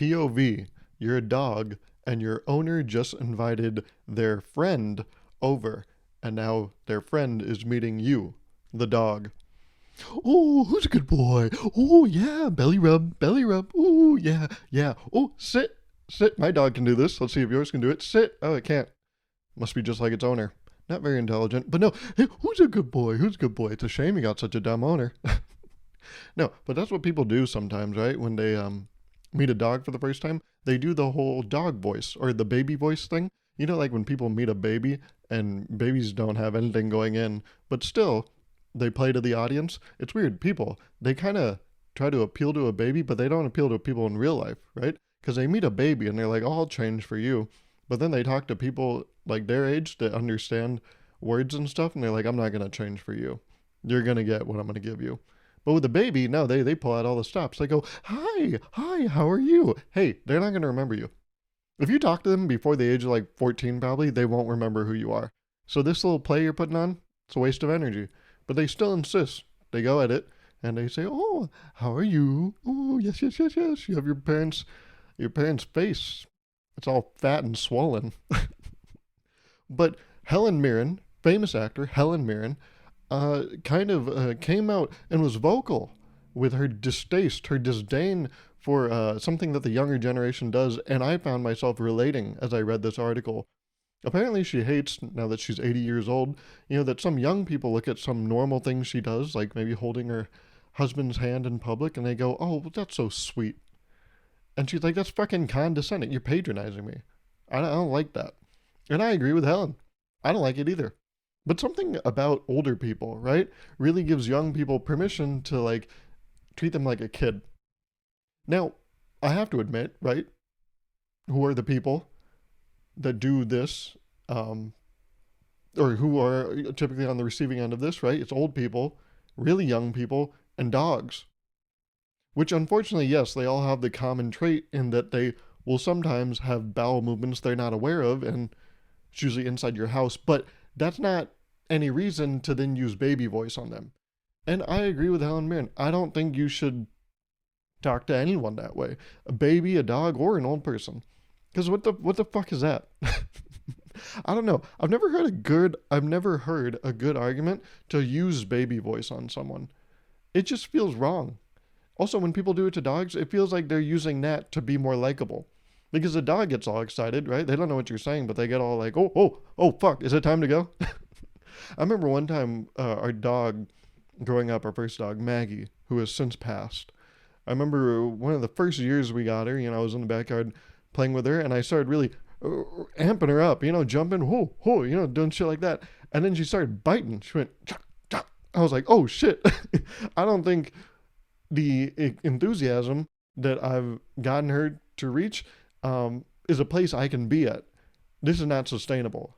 POV, you're a dog and your owner just invited their friend over, and now their friend is meeting you, the dog. Oh, who's a good boy? Oh, yeah, belly rub, belly rub. Oh, yeah, yeah. Oh, sit, sit. My dog can do this. Let's see if yours can do it. Sit. Oh, it can't. Must be just like its owner. Not very intelligent, but no. Hey, who's a good boy? Who's a good boy? It's a shame you got such a dumb owner. No, but that's what people do sometimes, right? When they meet a dog for the first time, they do the whole dog voice or the baby voice thing. You know, like when people meet a baby and babies don't have anything going in, but still they play to the audience. It's weird. People, they kind of try to appeal to a baby, but they don't appeal to people in real life, right? Because they meet a baby and they're like, oh, I'll change for you. But then they talk to people like their age that understand words and stuff, and they're like, I'm not going to change for you. You're going to get what I'm going to give you. But with the baby, no, they pull out all the stops. They go, hi, how are you? Hey, they're not going to remember you. If you talk to them before the age of like 14, probably, they won't remember who you are. So this little play you're putting on, it's a waste of energy. But they still insist. They go at it, and they say, oh, how are you? Oh, yes, yes, yes, yes. You have your parents' face. It's all fat and swollen. But Helen Mirren, famous actor Helen Mirren, came out and was vocal with her distaste, her disdain for something that the younger generation does, and I found myself relating as I read this article. Apparently she hates, now that she's 80 years old, that some young people look at some normal things she does, like maybe holding her husband's hand in public, and they go, oh, that's so sweet. And she's like, that's fucking condescending. You're patronizing me. I don't like that. And I agree with Helen. I don't like it either. But something about older people, right, really gives young people permission to, like, treat them like a kid. Now, I have to admit, right, who are the people that do this, or who are typically on the receiving end of this, right? It's old people, really young people, and dogs. Which, unfortunately, yes, they all have the common trait in that they will sometimes have bowel movements they're not aware of, and it's usually inside your house, but that's not any reason to then use baby voice on them. And I agree with Helen Mirren. I don't think you should talk to anyone that way. A baby, a dog, or an old person. Because what the fuck is that? I don't know. I've never heard a good argument to use baby voice on someone. It just feels wrong. Also, when people do it to dogs, it feels like they're using that to be more likable. Because the dog gets all excited, right? They don't know what you're saying, but they get all like, oh, fuck, is it time to go? I remember one time our dog, growing up, our first dog, Maggie, who has since passed. I remember one of the first years we got her, I was in the backyard playing with her, and I started really amping her up, jumping, doing shit like that. And then she started biting. She went, chuck, chuck. I was like, oh, shit. I don't think the enthusiasm that I've gotten her to reach is a place I can be at. This is not sustainable.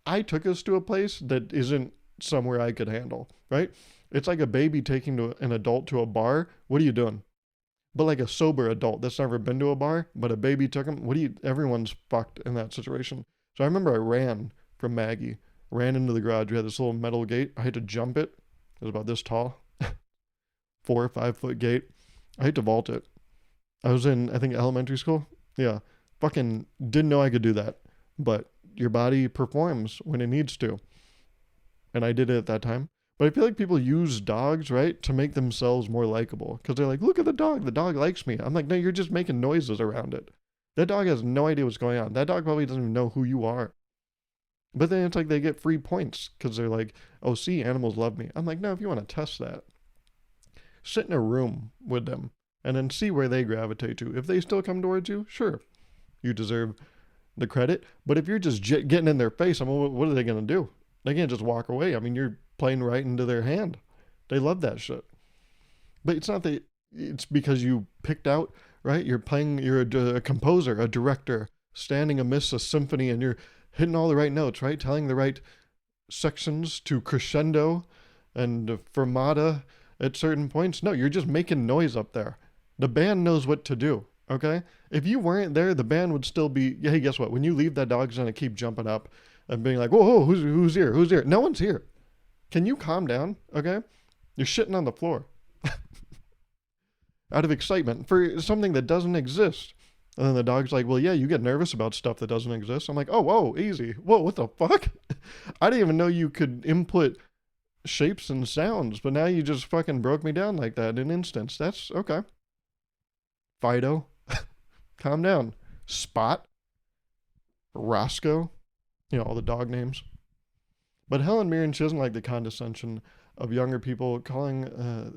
I took us to a place that isn't somewhere I could handle, right? It's like a baby taking an adult to a bar. What are you doing? But like a sober adult that's never been to a bar, but a baby took him. Everyone's fucked in that situation. So I remember I ran from Maggie, ran into the garage. We had this little metal gate. I had to jump it. It was about this tall. 4 or 5 foot gate. I had to vault it. I was in, I think, elementary school. Yeah. Fucking didn't know I could do that. But your body performs when it needs to. And I did it at that time. But I feel like people use dogs, right, to make themselves more likable. Because they're like, look at the dog. The dog likes me. I'm like, no, you're just making noises around it. That dog has no idea what's going on. That dog probably doesn't even know who you are. But then it's like they get free points because they're like, oh, see, animals love me. I'm like, no, if you want to test that, sit in a room with them and then see where they gravitate to. If they still come towards you, sure, you deserve the credit. But if you're just getting in their face, what are they going to do? They can't just walk away. I mean, you're playing right into their hand. They love that shit. But it's not that it's because you picked out, right? You're a composer, a director, standing amidst a symphony, and you're hitting all the right notes, right? Telling the right sections to crescendo and fermata at certain points. No, you're just making noise up there. The band knows what to do, okay? If you weren't there, the band would still be, hey, guess what? When you leave, that dog's gonna keep jumping up and being like, whoa, who's here? Who's here? No one's here. Can you calm down, okay? You're shitting on the floor. Out of excitement for something that doesn't exist. And then the dog's like, well, yeah, you get nervous about stuff that doesn't exist. I'm like, oh, whoa, easy. Whoa, what the fuck? I didn't even know you could input shapes and sounds, but now you just fucking broke me down like that in an instance. That's okay. Fido, calm down. Spot, Roscoe, all the dog names. But Helen Mirren, she doesn't like the condescension of younger people calling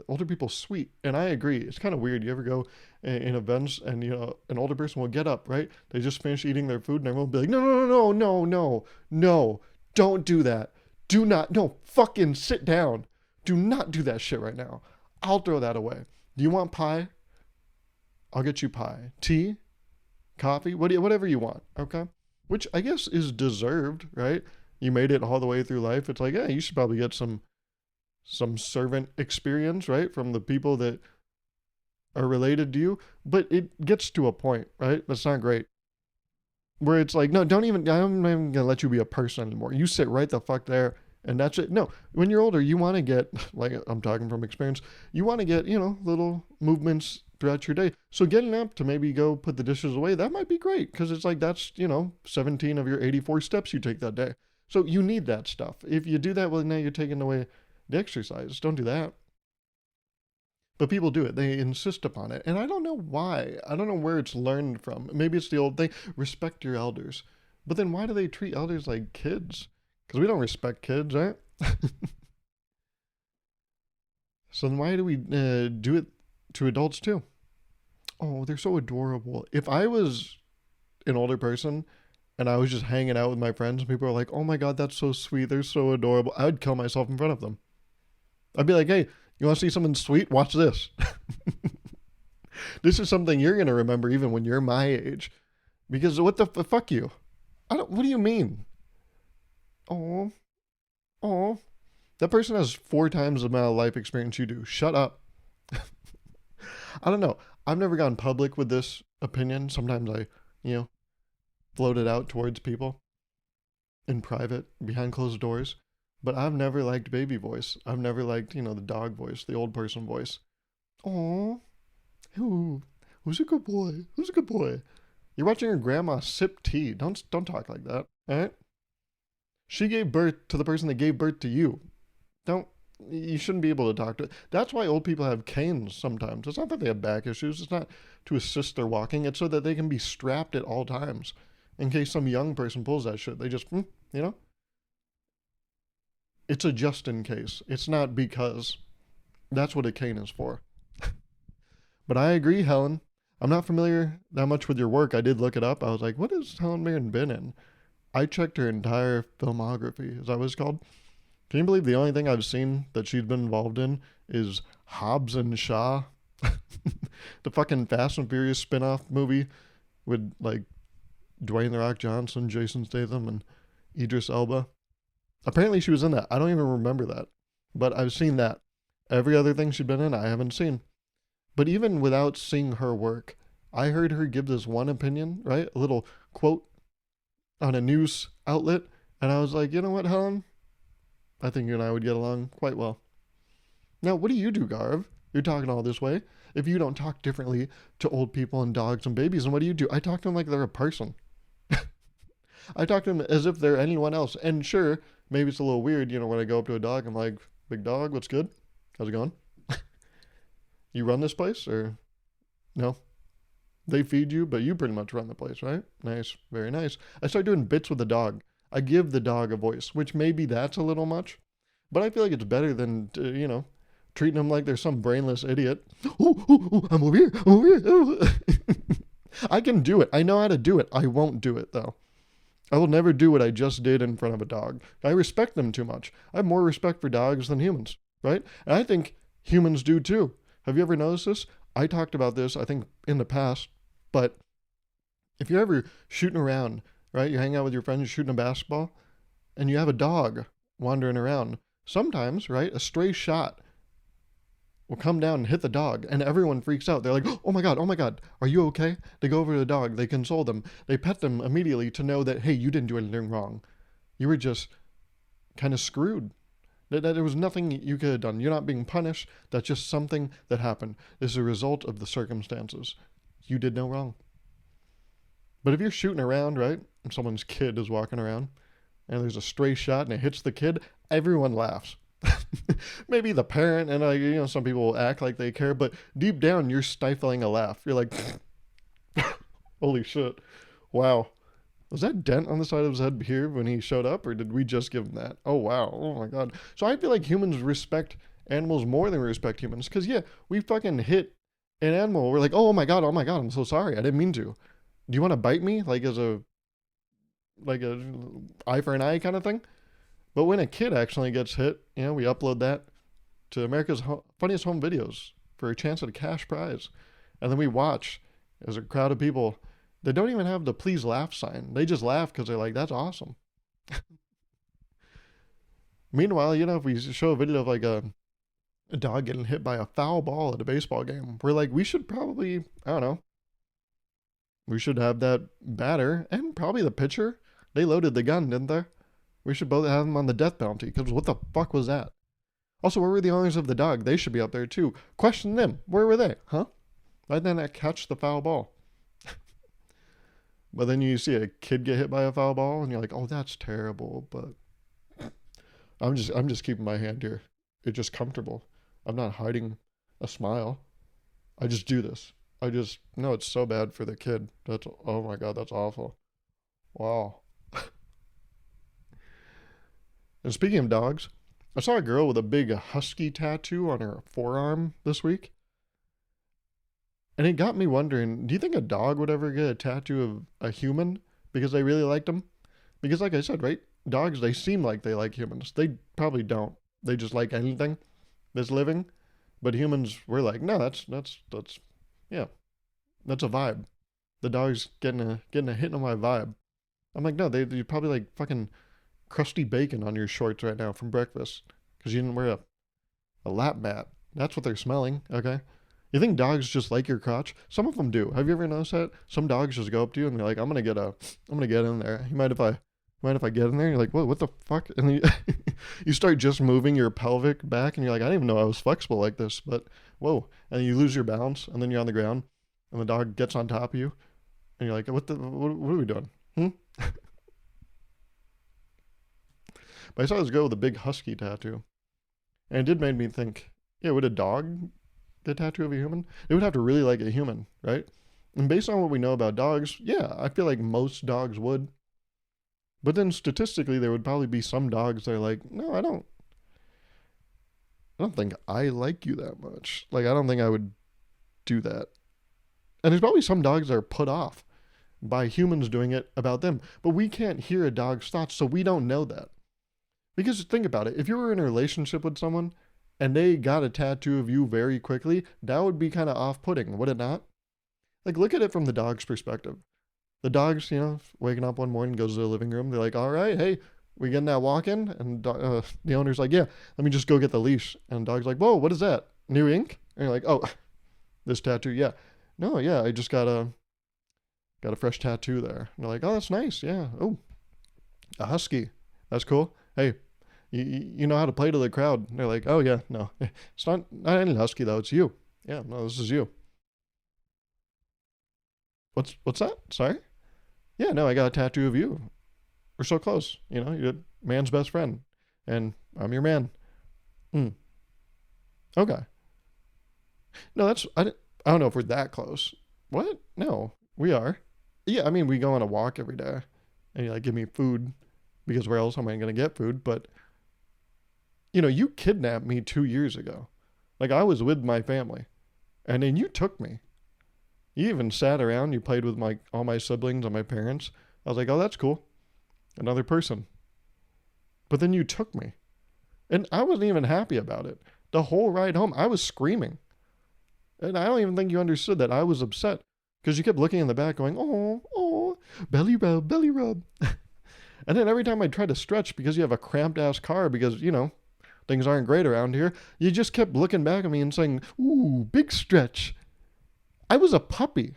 older people sweet. And I agree. It's kind of weird. You ever go in events and, an older person will get up, right? They just finish eating their food and everyone will be like, no, no, no, no, no, no, don't do that. Do not, no, fucking sit down. Do not do that shit right now. I'll throw that away. Do you want pie? I'll get you pie. Tea? Coffee? Whatever you want, okay? Which I guess is deserved, right? You made it all the way through life. It's like, yeah, you should probably get some servant experience, right? From the people that are related to you. But it gets to a point, right? That's not great. Where it's like, no, I'm not even gonna let you be a person anymore. You sit right the fuck there and that's it. No, when you're older, you want to get, like I'm talking from experience, you want to get, little movements throughout your day. So getting up to maybe go put the dishes away, that might be great because it's like that's, 17 of your 84 steps you take that day. So you need that stuff. If you do that, well, now you're taking away the exercise. Don't do that. But people do it. They insist upon it. And I don't know why. I don't know where it's learned from. Maybe it's the old thing, respect your elders. But then why do they treat elders like kids? Because we don't respect kids, right? So then why do we do it to adults too? Oh, they're so adorable. If I was an older person and I was just hanging out with my friends and people are like, oh my God, that's so sweet. They're so adorable. I would kill myself in front of them. I'd be like, hey, you want to see something sweet? Watch this. This is something you're going to remember even when you're my age. Because what the fuck you? What do you mean? Oh, that person has 4 times the amount of life experience you do. Shut up. I don't know. I've never gone public with this opinion. Sometimes I, float it out towards people in private, behind closed doors. But I've never liked baby voice. I've never liked, the dog voice, the old person voice. Oh, who's a good boy? Who's a good boy? You're watching your grandma sip tea. Don't talk like that, all right? She gave birth to the person that gave birth to you. You shouldn't be able to talk to. That's why old people have canes sometimes. It's not that they have back issues. It's not to assist their walking. It's so that they can be strapped at all times. In case some young person pulls that shit. They just, It's a just in case. It's not because. That's what a cane is for. But I agree, Helen. I'm not familiar that much with your work. I did look it up. I was like, what has Helen Mirren been in? I checked her entire filmography. Is that what it's called? Can you believe the only thing I've seen that she's been involved in is Hobbs and Shaw? The fucking Fast and Furious spin-off movie with, like, Dwayne The Rock Johnson, Jason Statham, and Idris Elba. Apparently she was in that. I don't even remember that. But I've seen that. Every other thing she'd been in, I haven't seen. But even without seeing her work, I heard her give this one opinion, right? A little quote on a news outlet. And I was like, you know what, Helen? I think you and I would get along quite well. Now, what do you do, Gauruv? You're talking all this way. If you don't talk differently to old people and dogs and babies, then what do? I talk to them like they're a person. I talk to them as if they're anyone else. And sure, maybe it's a little weird, when I go up to a dog, I'm like, big dog, what's good? How's it going? You run this place or no? They feed you, but you pretty much run the place, right? Nice. Very nice. I start doing bits with the dog. I give the dog a voice, which maybe that's a little much, but I feel like it's better than, treating them like they're some brainless idiot. Ooh, I'm over here. I'm over here. Ooh. I can do it. I know how to do it. I won't do it, though. I will never do what I just did in front of a dog. I respect them too much. I have more respect for dogs than humans, right? And I think humans do too. Have you ever noticed this? I talked about this, I think, in the past, but if you're ever shooting around, right? You hang out with your friends, you're shooting a basketball, and you have a dog wandering around. Sometimes, right, a stray shot will come down and hit the dog, and everyone freaks out. They're like, oh my God, are you okay? They go over to the dog, they console them, they pet them immediately to know that, hey, you didn't do anything wrong. You were just kind of screwed. That there was nothing you could have done. You're not being punished. That's just something that happened. It's a result of the circumstances. You did no wrong. But if you're shooting around, right, and someone's kid is walking around and there's a stray shot and it hits the kid, everyone laughs. Maybe the parent and some people will act like they care, but deep down you're stifling a laugh. You're like, holy shit, wow. Was that dent on the side of his head here when he showed up, or did we just give him that? Oh wow, oh my god. So I feel like humans respect animals more than we respect humans, because yeah, we fucking hit an animal. We're like, oh my god, I'm so sorry, I didn't mean to. Do you want to bite me, like as a eye for an eye kind of thing? But when a kid actually gets hit, we upload that to America's funniest home videos for a chance at a cash prize. And then we watch as a crowd of people that don't even have the please laugh sign. They just laugh because they're like, that's awesome. Meanwhile, if we show a video of like a dog getting hit by a foul ball at a baseball game, we're like, we should probably, I don't know, we should have that batter and probably the pitcher. They loaded the gun, didn't they? We should both have them on the death penalty, because what the fuck was that? Also, where were the owners of the dog? They should be up there too. Question them. Where were they? Huh? Why didn't I catch the foul ball? But then you see a kid get hit by a foul ball and you're like, oh, that's terrible. But I'm just keeping my hand here. It's just comfortable. I'm not hiding a smile. I just do this. No, it's so bad for the kid. Oh my God, that's awful. Wow. And speaking of dogs, I saw a girl with a big husky tattoo on her forearm this week. And it got me wondering, do you think a dog would ever get a tattoo of a human because they really liked them? Because like I said, right, dogs, they seem like they like humans. They probably don't. They just like anything that's living. But humans, we're like, no, that's yeah, that's a vibe. The dog's getting a hit on my vibe. I'm like, no, they probably like fucking crusty bacon on your shorts right now from breakfast because you didn't wear a lap mat. That's what they're smelling, okay? You think dogs just like your crotch? Some of them do. Have you ever noticed that? Some dogs just go up to you and they're like, I'm gonna get in there. You mind if I get in there? And you're like, what the fuck? And then you start just moving your pelvic back and you're like, I didn't even know I was flexible like this, but whoa. And you lose your balance and then you're on the ground and the dog gets on top of you and you're like, what are we doing? But I saw this girl with a big husky tattoo. And it did make me think, yeah, would a dog get a tattoo of a human? It would have to really like a human, right? And based on what we know about dogs, yeah, I feel like most dogs would. But then statistically, there would probably be some dogs that are like, no, I don't think I like you that much. Like, I don't think I would do that. And there's probably some dogs that are put off by humans doing it about them. But we can't hear a dog's thoughts, so we don't know that. Because think about it, if you were in a relationship with someone and they got a tattoo of you very quickly, that would be kind of off-putting, would it not? Like, look at it from the dog's perspective. The dog's, waking up one morning, goes to the living room. They're like, all right, hey, we getting that walk in? And the owner's like, yeah, let me just go get the leash. And the dog's like, whoa, what is that? New ink? And you're like, oh, this tattoo, yeah. No, yeah, I just got a fresh tattoo there. And they're like, oh, that's nice, yeah. Oh, a husky. That's cool. Hey, you know how to play to the crowd. And they're like, oh yeah, no, it's not any husky though. It's you. Yeah, no, this is you. What's that? Sorry. Yeah, no, I got a tattoo of you. We're so close. You're man's best friend, and I'm your man. Okay. No, I don't know if we're that close. What? No, we are. Yeah, I mean, we go on a walk every day, and you like give me food because where else am I going to get food? But you kidnapped me 2 years ago. Like, I was with my family, and then you took me. You even sat around. You played with all my siblings and my parents. I was like, oh, that's cool. Another person. But then you took me, and I wasn't even happy about it. The whole ride home, I was screaming. And I don't even think you understood that. I was upset because you kept looking in the back going, oh, belly rub, belly rub. And then every time I tried to stretch because you have a cramped ass car because, things aren't great around here, you just kept looking back at me and saying, ooh, big stretch. I was a puppy.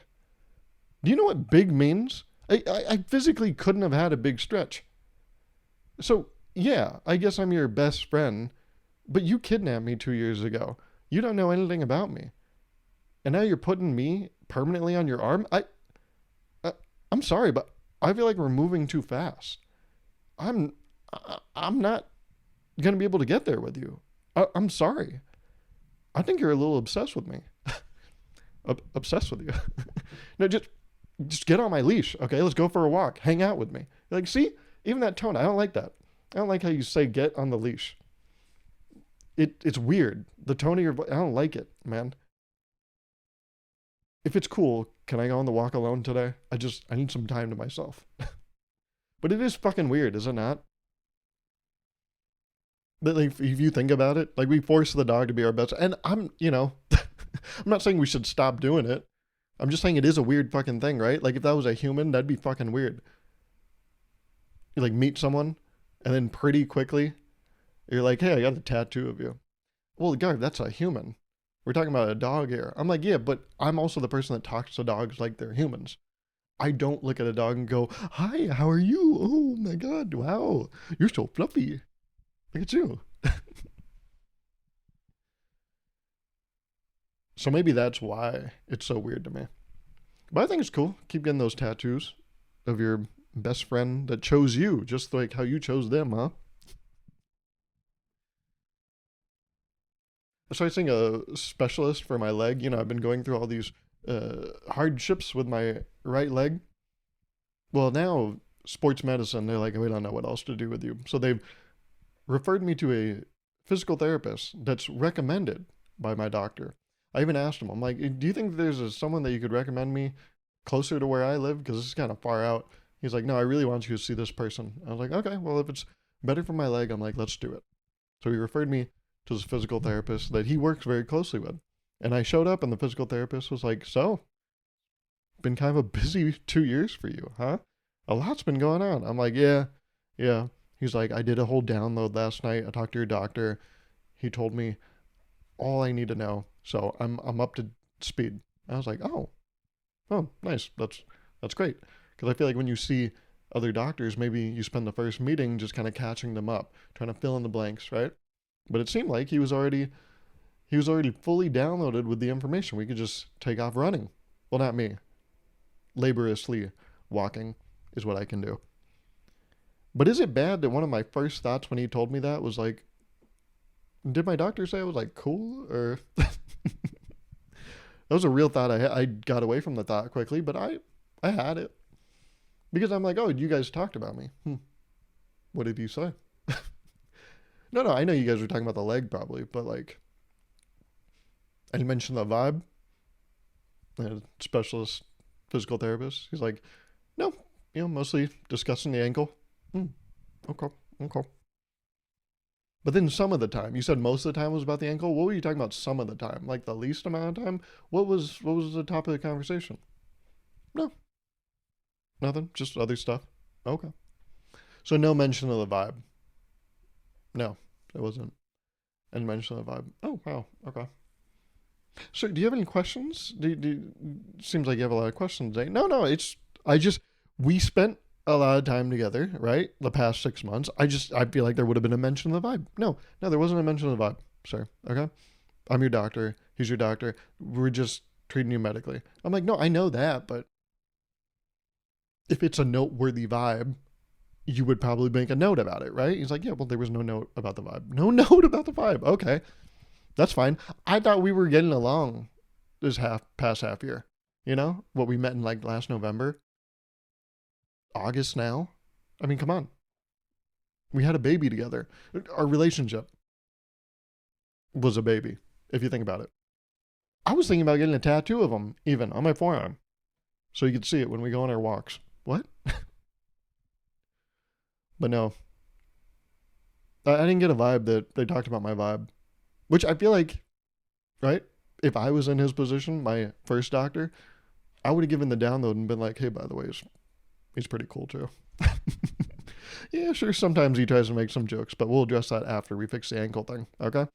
Do you know what big means? I physically couldn't have had a big stretch. So, yeah, I guess I'm your best friend, but you kidnapped me 2 years ago. You don't know anything about me. And now you're putting me permanently on your arm? I'm sorry, but I feel like we're moving too fast. I'm I'm not gonna be able to get there with you. I'm sorry. I think you're a little obsessed with me. Obsessed with you. No, just get on my leash. Okay, let's go for a walk. Hang out with me. Like, see, even that tone, I don't like that. I don't like how you say get on the leash. It's weird. The tone of your voice, I don't like it, man. If it's cool, can I go on the walk alone today? I need some time to myself. But it is fucking weird, is it not? But like, if you think about it, like we force the dog to be our best, and I'm not saying we should stop doing it. I'm just saying it is a weird fucking thing, right? Like if that was a human, that'd be fucking weird. You like meet someone, and then pretty quickly, you're like, hey, I got a tattoo of you. Well, Garv, that's a human. We're talking about a dog here. I'm like, yeah, but I'm also the person that talks to dogs like they're humans. I don't look at a dog and go, hi, how are you? Oh my God, wow, you're so fluffy. Look at you. So maybe that's why it's so weird to me. But I think it's cool. Keep getting those tattoos of your best friend that chose you, just like how you chose them, huh? So I was seeing a specialist for my leg. I've been going through all these hardships with my right leg. Well, now sports medicine, they're like, we don't know what else to do with you. So they've referred me to a physical therapist that's recommended by my doctor. I even asked him, I'm like, do you think there's someone that you could recommend me closer to where I live? Because this is kind of far out. He's like, no, I really want you to see this person. I was like, okay, well, if it's better for my leg, I'm like, let's do it. So he referred me to this physical therapist that he works very closely with. And I showed up and the physical therapist was like, so, been kind of a busy 2 years for you, huh? A lot's been going on. I'm like, yeah. He's like, I did a whole download last night. I talked to your doctor. He told me all I need to know. So I'm up to speed. I was like, oh, nice. That's great. Because I feel like when you see other doctors, maybe you spend the first meeting just kind of catching them up, trying to fill in the blanks, right? But it seemed like he was already fully downloaded with the information. We could just take off running. Well, not me. Laboriously walking is what I can do. But is it bad that one of my first thoughts when he told me that was like, did my doctor say I was like cool? Or that was a real thought. I got away from the thought quickly, but I had it. Because I'm like, oh, you guys talked about me. What did you say? No, I know you guys were talking about the leg probably, but like, and he mentioned the vibe. The specialist physical therapist. He's like, no, mostly discussing the ankle. Okay. But then some of the time, you said most of the time was about the ankle. What were you talking about some of the time? Like the least amount of time? What was the top of the conversation? No, nothing. Just other stuff. Okay. So no mention of the vibe. No, it wasn't. And mention of the vibe. Oh, wow. Okay. So do you have any questions? Seems like you have a lot of questions today. No, we spent a lot of time together, right? The past 6 months. I feel like there would have been a mention of the vibe. No, there wasn't a mention of the vibe, sir. Okay? I'm your doctor. He's your doctor. We're just treating you medically. I'm like, no, I know that, but if it's a noteworthy vibe, you would probably make a note about it, right? He's like, yeah, well, there was no note about the vibe. No note about the vibe. Okay. That's fine. I thought we were getting along this past half year. What we met in like last November. August now. I mean, come on. We had a baby together. Our relationship was a baby, if you think about it. I was thinking about getting a tattoo of him, even, on my forearm. So you could see it when we go on our walks. What? But no. I didn't get a vibe that they talked about my vibe. Which I feel like, right? If I was in his position, my first doctor, I would have given the download and been like, hey, by the way, he's pretty cool too. Yeah, sure, sometimes he tries to make some jokes, but we'll address that after we fix the ankle thing, okay?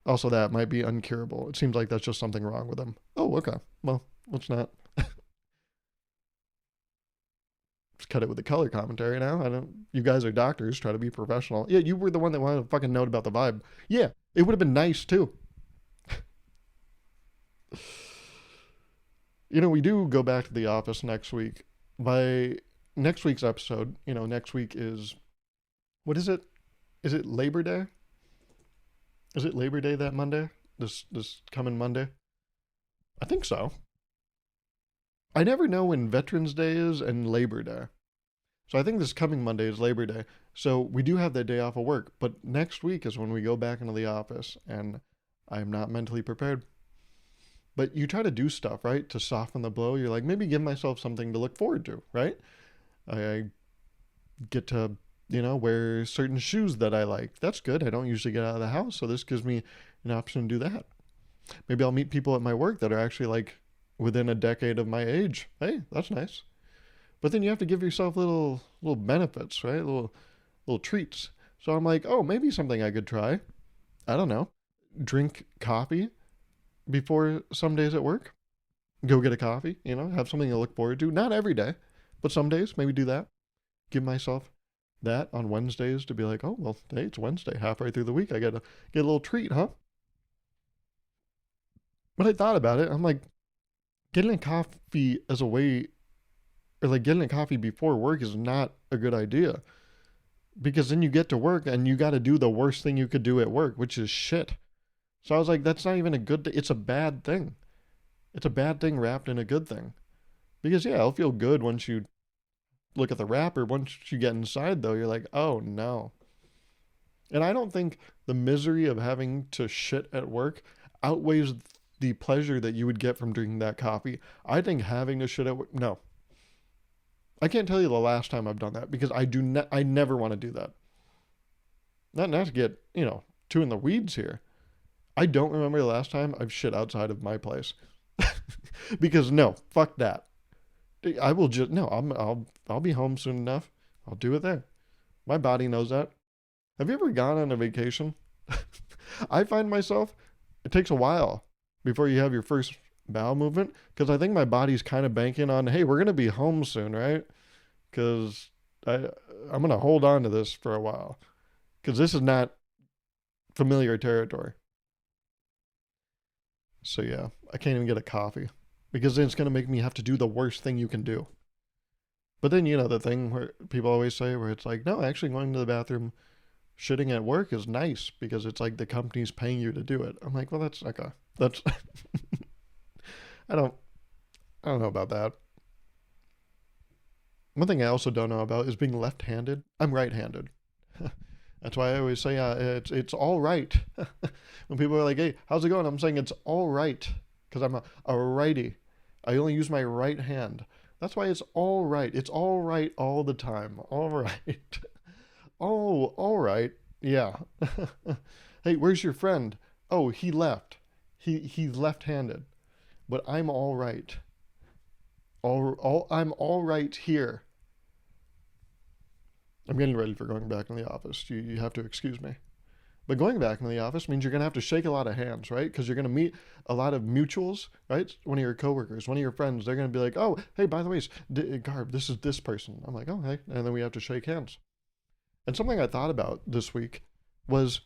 Also, that might be uncurable. It seems like that's just something wrong with him. Oh, okay. Well, let's not. Just cut it with the color commentary now. You guys are doctors, try to be professional. Yeah, you were the one that wanted a fucking note about the vibe. Yeah, it would have been nice too. We do go back to the office next week. by next week's episode, next week is, what is it? Is it Labor Day? Is it Labor Day that Monday? This coming Monday? I think so. I never know when Veterans Day is and Labor Day. So I think this coming Monday is Labor Day. So we do have that day off of work, but next week is when we go back into the office, and I'm not mentally prepared. But you try to do stuff, right, to soften the blow. You're like, maybe give myself something to look forward to, right? I get to, wear certain shoes that I like. That's good. I don't usually get out of the house, so this gives me an option to do that. Maybe I'll meet people at my work that are actually like within a decade of my age. Hey, that's nice. But then you have to give yourself little benefits, right? Little treats. So I'm like, oh, maybe something I could try. I don't know. Drink coffee before some days at work. Go get a coffee, have something to look forward to. Not every day, but some days, maybe do that. Give myself that on Wednesdays to be like, oh, well, hey, it's Wednesday, halfway through the week. I got to get a little treat, huh? But I thought about it. I'm like, getting a coffee as a way, or like getting a coffee before work is not a good idea. Because then you get to work and you got to do the worst thing you could do at work, which is shit. So I was like, that's not even a good thing. It's a bad thing. It's a bad thing wrapped in a good thing. Because, yeah, it'll feel good once you look at the wrapper. Once you get inside, though, you're like, oh, no. And I don't think the misery of having to shit at work outweighs the pleasure that you would get from drinking that coffee. I think having to shit at work, no. I can't tell you the last time I've done that because I never want to do that. Not to get, too in the weeds here. I don't remember the last time I've shit outside of my place. Because no, fuck that. I will just no. I'll be home soon enough. I'll do it there. My body knows that. Have you ever gone on a vacation? I find myself. It takes a while before you have your first bowel movement because I think my body's kind of banking on, hey, we're gonna be home soon, right? Because I'm gonna hold on to this for a while because this is not familiar territory. So yeah, I can't even get a coffee because then it's going to make me have to do the worst thing you can do. But then, the thing where people always say where it's like, no, actually going to the bathroom, shitting at work is nice because it's like the company's paying you to do it. I'm like, well, that's okay. That's, I don't, I don't know about that. One thing I also don't know about is being left-handed. I'm right-handed. That's why I always say it's all right. When people are like, hey, how's it going? I'm saying it's all right because I'm a righty. I only use my right hand. That's why it's all right. It's all right all the time. All right. Oh, all right. Yeah. Hey, where's your friend? Oh, he left. He's left-handed. But I'm all right. I'm all right here. I'm getting ready for going back in the office. You have to excuse me. But going back in the office means you're going to have to shake a lot of hands, right? Because you're going to meet a lot of mutuals, right? One of your coworkers, one of your friends, they're going to be like, oh, hey, by the way, Garb, this is this person. I'm like, oh, hey. And then we have to shake hands. And something I thought about this week was,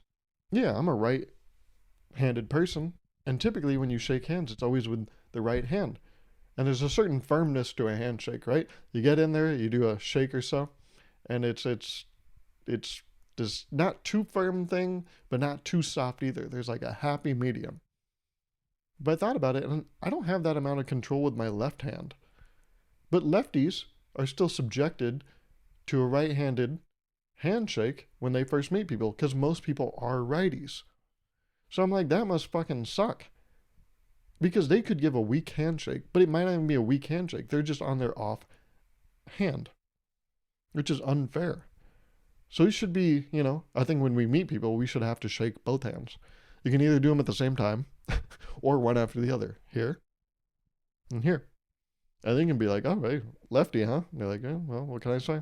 yeah, I'm a right-handed person. And typically when you shake hands, it's always with the right hand. And there's a certain firmness to a handshake, right? You get in there, you do a shake or so, and it's this not too firm thing, but not too soft either. There's like a happy medium. But I thought about it, and I don't have that amount of control with my left hand. But lefties are still subjected to a right-handed handshake when they first meet people, because most people are righties. So I'm like, that must fucking suck. Because they could give a weak handshake, but it might not even be a weak handshake. They're just on their off hand, which is unfair. So it should be, I think when we meet people, we should have to shake both hands. You can either do them at the same time or one after the other. Here and here. And then you can be like, oh, hey, lefty, huh? And they're like, yeah, well, what can I say?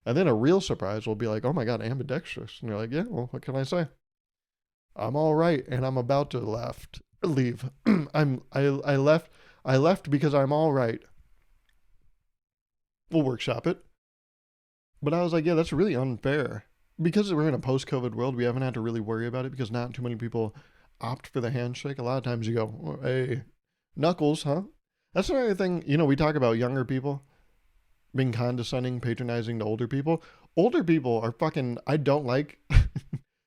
And then a real surprise will be like, oh my God, ambidextrous. And you're like, yeah, well, what can I say? I'm all right, and I'm about to leave. I left because I'm all right. We'll workshop it. But I was like, yeah, that's really unfair. Because we're in a post-COVID world, we haven't had to really worry about it because not too many people opt for the handshake. A lot of times you go, hey, knuckles, huh? That's another thing, we talk about younger people being condescending, patronizing to older people. Older people are fucking, I don't like.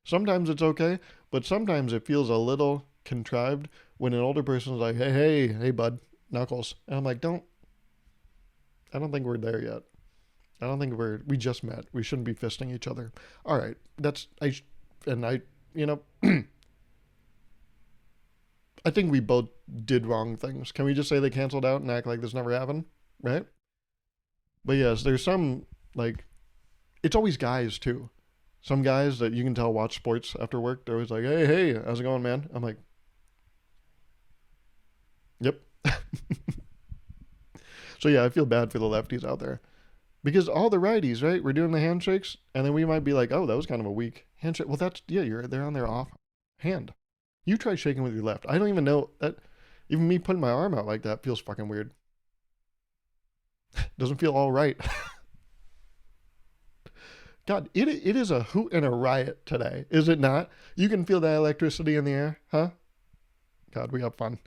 Sometimes it's okay, but sometimes it feels a little contrived when an older person's like, hey, bud, knuckles. And I'm like, I don't think we're there yet. I don't think we just met. We shouldn't be fisting each other. All right. You know, I think we both did wrong things. Can we just say they canceled out and act like this never happened? Right? But yes, there's some, like, it's always guys too. Some guys that you can tell watch sports after work. They're always like, hey, how's it going, man? I'm like, yep. So yeah, I feel bad for the lefties out there. Because all the righties, right? We're doing the handshakes, and then we might be like, oh, that was kind of a weak handshake. Well, they're on their off hand. You try shaking with your left. I don't even know that. Even me putting my arm out like that feels fucking weird. Doesn't feel all right. God, it is a hoot and a riot today, is it not? You can feel that electricity in the air, huh? God, we have fun.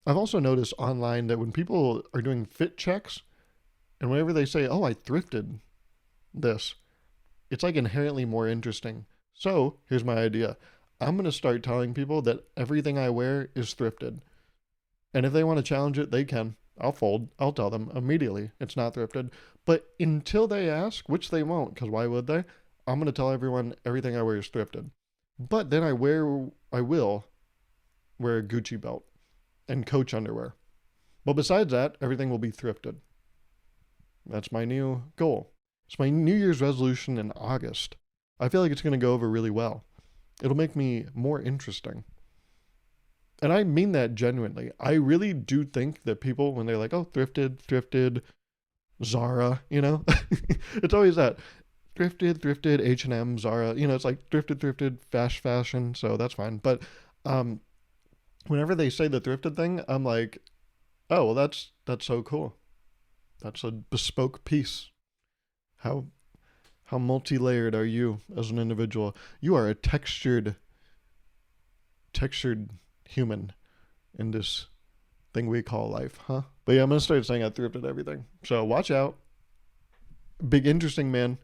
I've also noticed online that when people are doing fit checks, and whenever they say, oh, I thrifted this, it's like inherently more interesting. So here's my idea. I'm going to start telling people that everything I wear is thrifted. And if they want to challenge it, they can. I'll fold. I'll tell them immediately it's not thrifted. But until they ask, which they won't, because why would they? I'm going to tell everyone everything I wear is thrifted. But then I will wear a Gucci belt and Coach underwear. But besides that, everything will be thrifted. That's my new goal. It's my New Year's resolution in August. I feel like it's going to go over really well. It'll make me more interesting. And I mean that genuinely. I really do think that people, when they're like, oh, thrifted, Zara, you know? It's always that. Thrifted, H&M, Zara. You know, it's like thrifted, fast fashion, so that's fine. But whenever they say the thrifted thing, I'm like, oh, well, that's so cool. That's a bespoke piece. How multi-layered are you as an individual? You are a textured human in this thing we call life, huh? But yeah, I'm gonna start saying I thrifted everything. So watch out. Big interesting man.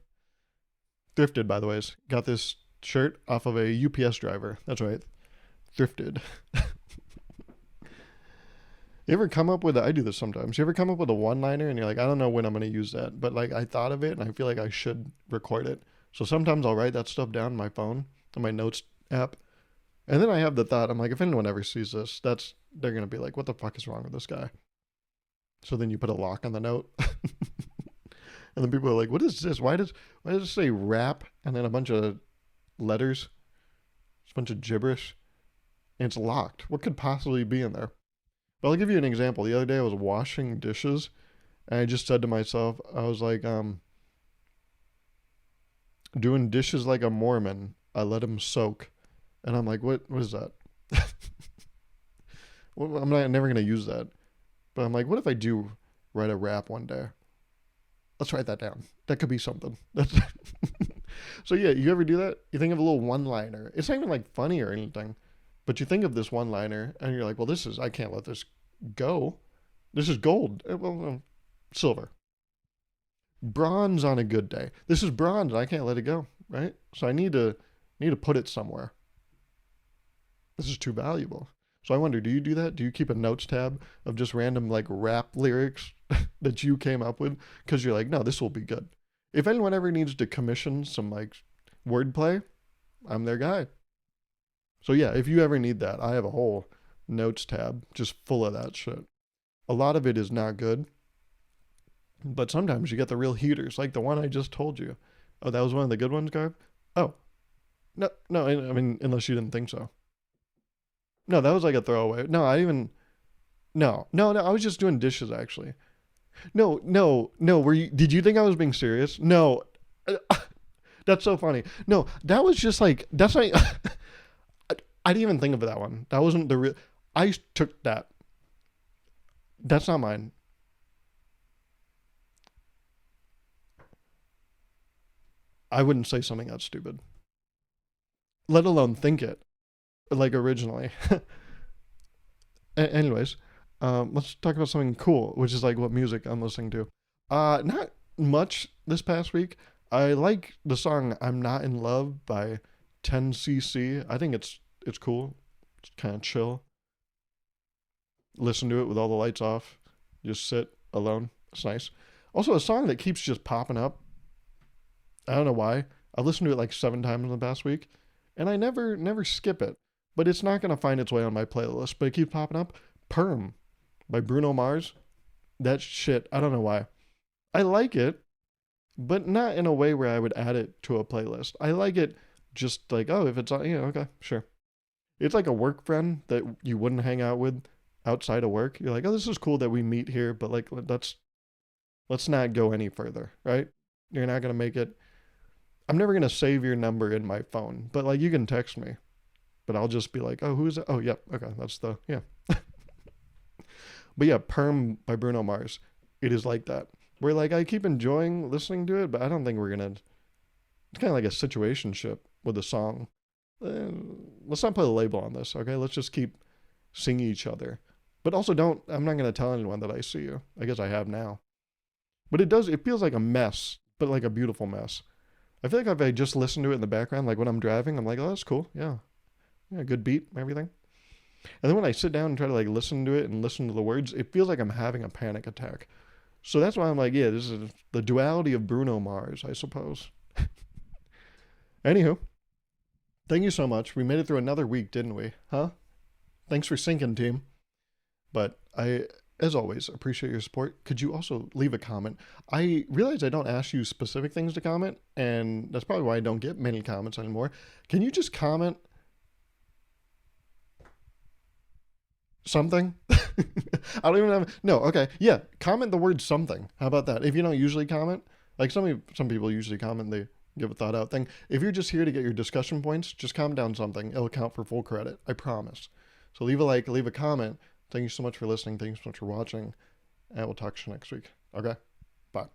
Thrifted, by the way. Got this shirt off of a UPS driver. That's right. Thrifted. You ever come up with I do this sometimes. You ever come up with a one-liner and you're like, I don't know when I'm going to use that, but like I thought of it and I feel like I should record it. So sometimes I'll write that stuff down on my phone, on my notes app. And then I have the thought, I'm like, if anyone ever sees this, they're going to be like, what the fuck is wrong with this guy? So then you put a lock on the note. And then people are like, what is this? Why does it say rap and then a bunch of letters? It's a bunch of gibberish. And it's locked. What could possibly be in there? But I'll give you an example. The other day I was washing dishes and I just said to myself, I was like, doing dishes like a Mormon. I let them soak. And I'm like, what is that? I'm never going to use that. But I'm like, what if I do write a rap one day? Let's write that down. That could be something. So yeah, you ever do that? You think of a little one-liner. It's not even like funny or anything. But you think of this one-liner, and you're like, well, I can't let this go. This is gold. Well, silver. Bronze on a good day. This is bronze, and I can't let it go, right? So I need to put it somewhere. This is too valuable. So I wonder, do you do that? Do you keep a notes tab of just random, like, rap lyrics that you came up with? Because you're like, no, this will be good. If anyone ever needs to commission some, like, wordplay, I'm their guy. So yeah, if you ever need that, I have a whole notes tab just full of that shit. A lot of it is not good, but sometimes you get the real heaters, like the one I just told you. Oh, that was one of the good ones, Garb? Oh, no, I mean, unless you didn't think so. No, that was like a throwaway. No, I was just doing dishes, actually. No, did you think I was being serious? No, that's so funny. No, that was just like, that's like, I didn't even think of that one. That wasn't the real. I took that. That's not mine. I wouldn't say something that stupid. Let alone think it. Like originally. Anyways. Let's talk about something cool, which is like what music I'm listening to. Not much this past week. I like the song "I'm Not in Love" by 10cc. I think it's cool. It's kind of chill. Listen to it with all the lights off. Just sit alone. It's nice. Also, a song that keeps just popping up. I don't know why. I've listened to it like 7 times in the past week, and I never skip it. But it's not gonna find its way on my playlist. But it keeps popping up. "Perm" by Bruno Mars. That shit. I don't know why. I like it, but not in a way where I would add it to a playlist. I like it just like, oh, if it's on, yeah, okay, sure. It's like a work friend that you wouldn't hang out with outside of work. You're like, oh, this is cool that we meet here, but like, let's not go any further, right? You're not gonna make it. I'm never gonna save your number in my phone, but like, you can text me, but I'll just be like, oh, who's it? Oh, yep, okay, that's the yeah. But yeah, "Perm" by Bruno Mars. It is like that. Where like I keep enjoying listening to it, but I don't think we're gonna. It's kind of like a situationship with a song. Eh, let's not put a label on this, okay? Let's just keep singing each other. But also don't. I'm not gonna tell anyone that I see you. I guess I have now. But it does. It feels like a mess, but like a beautiful mess. I feel like if I just listen to it in the background, like when I'm driving, I'm like, oh, that's cool. Yeah, yeah, good beat, everything. And then when I sit down and try to like listen to it and listen to the words, it feels like I'm having a panic attack. So that's why I'm like, yeah, this is the duality of Bruno Mars, I suppose. Anywho, thank you so much. We made it through another week, didn't we? Huh? Thanks for syncing, team. But I, as always, appreciate your support. Could you also leave a comment? I realize I don't ask you specific things to comment, and that's probably why I don't get many comments anymore. Can you just comment something? I don't even have. No, okay. Yeah, comment the word "something." How about that? If you don't usually comment, like some people usually comment, they give a thought out thing. If you're just here to get your discussion points, just comment down something. It'll count for full credit. I promise. So leave a like, leave a comment. Thank you so much for listening. Thank you so much for watching. And we'll talk to you next week. Okay?